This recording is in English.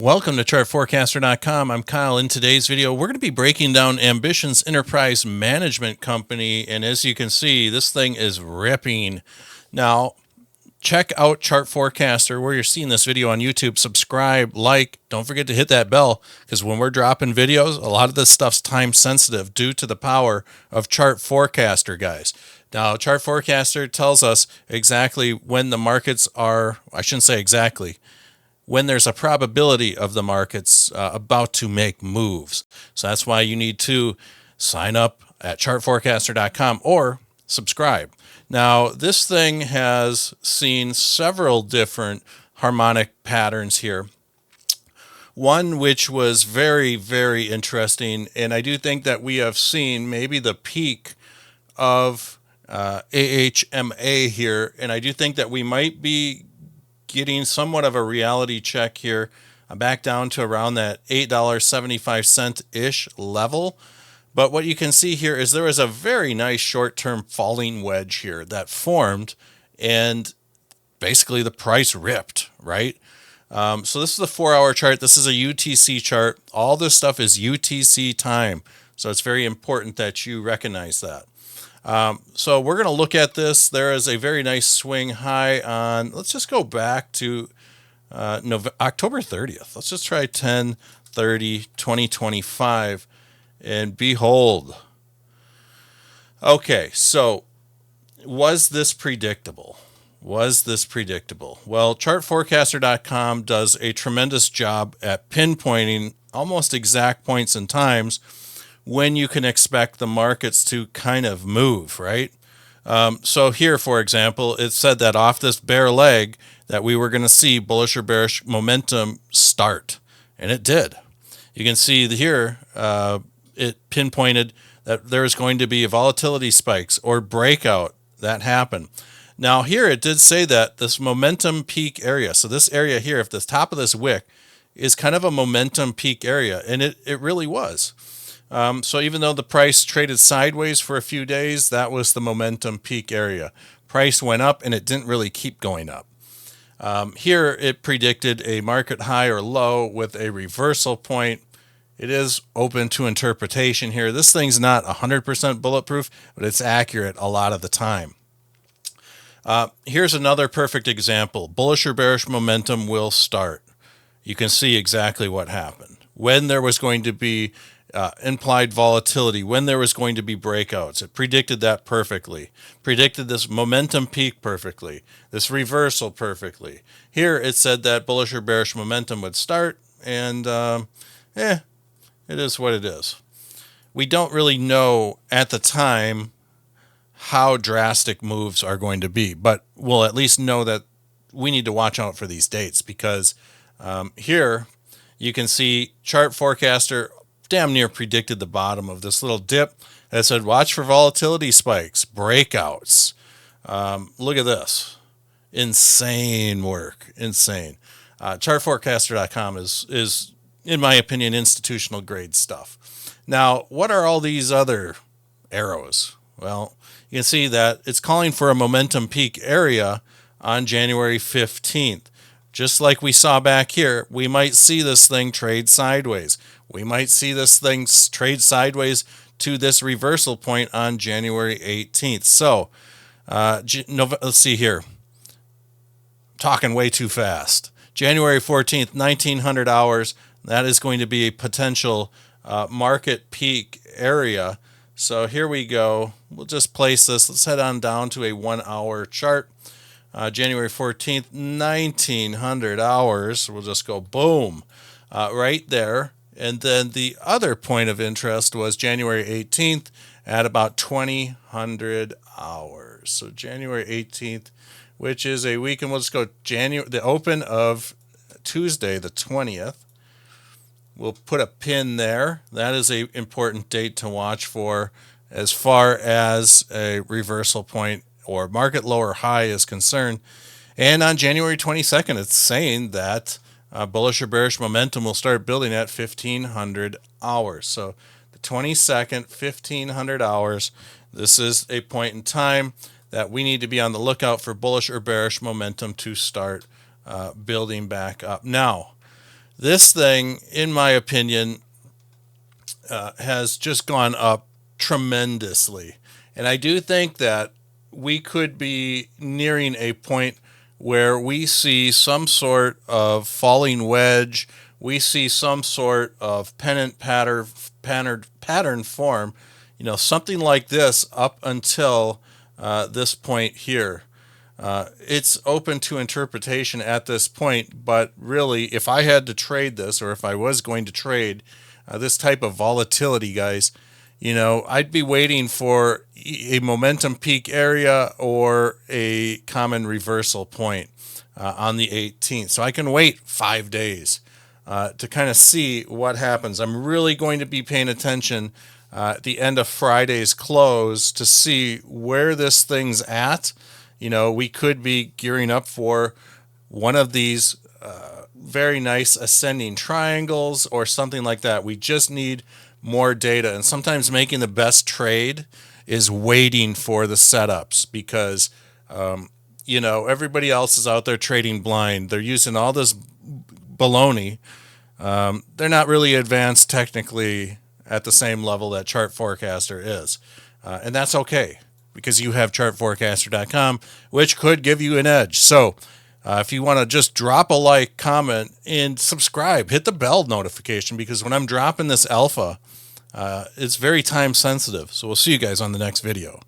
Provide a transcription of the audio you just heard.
Welcome to chartforecaster.com. I'm Kyle. In today's video, we're going to be breaking down Ambition's enterprise management company. And as you can see, this thing is ripping. Now, check out Chart Forecaster where you're seeing this video on YouTube. Subscribe, like, don't forget to hit that bell because when we're dropping videos, a lot of this stuff's time sensitive due to the power of Chart Forecaster, guys. Now, Chart Forecaster tells us exactly when the markets are, I shouldn't say exactly, when there's a probability of the markets about to make moves. So that's why you need to sign up at chartforecaster.com or subscribe. Now, this thing has seen several different harmonic patterns here. One which was very, very interesting, and I do think that we have seen maybe the peak of AHMA here, and I do think that we might be getting somewhat of a reality check here. I'm back down to around that $8.75-ish level. But what you can see here is there was a very nice short-term falling wedge here that formed, and basically the price ripped, right? So this is the 4-hour chart. This is a UTC chart. All this stuff is UTC time. So it's very important that you recognize that. So we're going to look at this. There is a very nice swing high on, let's just go back to October 30th. Let's just try 10/30/2025 and behold. Okay, so was this predictable? Was this predictable? Well, chartforecaster.com does a tremendous job at pinpointing almost exact points and times when you can expect the markets to kind of move, right? So here, for example, it said that off this bear leg that we were going to see bullish or bearish momentum start, and it did. You can see here it pinpointed that there is going to be volatility spikes or breakout that happen. Now here it did say that this momentum peak area, so this area here, if the top of this wick is kind of a momentum peak area, and it really was. So even though the price traded sideways for a few days, that was the momentum peak area. Price went up and it didn't really keep going up. Here it predicted a market high or low with a reversal point. It is open to interpretation here. This thing's not 100% bulletproof, but it's accurate a lot of the time. Here's another perfect example. Bullish or bearish momentum will start. You can see exactly what happened. When there was going to be implied volatility, when there was going to be breakouts. It predicted that perfectly. Predicted this momentum peak perfectly. This reversal perfectly. Here it said that bullish or bearish momentum would start, and it is what it is. We don't really know at the time how drastic moves are going to be, but we'll at least know that we need to watch out for these dates because here you can see Chart Forecaster damn near predicted the bottom of this little dip that said watch for volatility spikes, breakouts. Look at this. Insane work. Insane. Chartforecaster.com is, in my opinion, institutional grade stuff. Now, what are all these other arrows? Well, you can see that it's calling for a momentum peak area on January 15th. Just like we saw back here, we might see this thing trade sideways. We might see this thing trade sideways to this reversal point on January 18th. So, let's see here. Talking way too fast. January 14th, 1900 hours. That is going to be a potential market peak area. So here we go. We'll just place this. Let's head on down to a 1-hour chart. January 14th, 1900 hours. We'll just go boom right there. And then the other point of interest was January 18th at about 2000 hours. So January 18th, which is a weekend. We'll just go the open of Tuesday, the 20th. We'll put a pin there. That is an important date to watch for as far as a reversal point or market low or high is concerned. And on January 22nd, it's saying that bullish or bearish momentum will start building at 1500 hours. So the 22nd, 1500 hours, this is a point in time that we need to be on the lookout for bullish or bearish momentum to start building back up. Now, This thing, in my opinion, has just gone up tremendously. And I do think that we could be nearing a point where we see some sort of falling wedge, we see some sort of pennant pattern form, something like this up until this point here. It's open to interpretation at this point, but really, if I had to trade this, or if I was going to trade this type of volatility, guys, I'd be waiting for a momentum peak area or a common reversal point on the 18th. So I can wait 5 days to kind of see what happens. I'm really going to be paying attention at the end of Friday's close to see where this thing's at. We could be gearing up for one of these very nice ascending triangles or something like that. We just need more data. And sometimes making the best trade is waiting for the setups because, everybody else is out there trading blind. They're using all this baloney. They're not really advanced technically at the same level that Chart Forecaster is. And that's okay because you have chartforecaster.com, which could give you an edge. So if you want to just drop a like, comment, and subscribe, hit the bell notification because when I'm dropping this alpha, it's very time sensitive. So we'll see you guys on the next video.